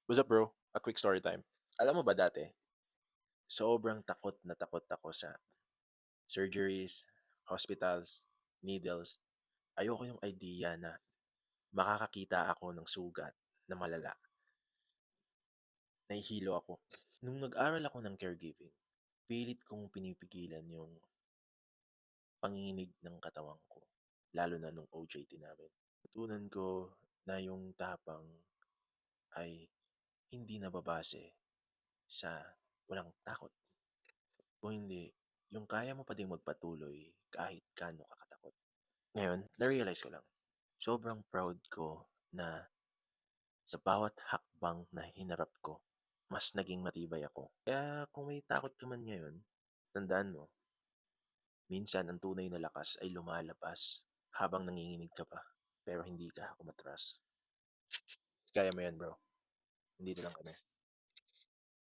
What's up, bro? A quick story time. Alam mo ba dati, sobrang takot ako sa surgeries, hospitals, needles. Ayoko yung idea na makakakita ako ng sugat na malala. Nahihilo ako. Nung nag-aral ako ng caregiving, pilit kong pinipigilan yung panginginig ng katawan ko, lalo na nung OJT namin. Natutunan ko na yung tapang ay hindi nababase sa walang takot. Kung hindi, yung kaya mo pa ding magpatuloy kahit gaano ka katakot. Ngayon, na-realize ko lang, sobrang proud ko na sa bawat hakbang na hinarap ko, mas naging matibay ako. Kaya kung may takot ka man ngayon, tandaan mo, minsan ang tunay na lakas ay lumalabas habang nanginginig ka pa, pero hindi ka umatras. Kaya mo yan, bro. Nandito lang kami.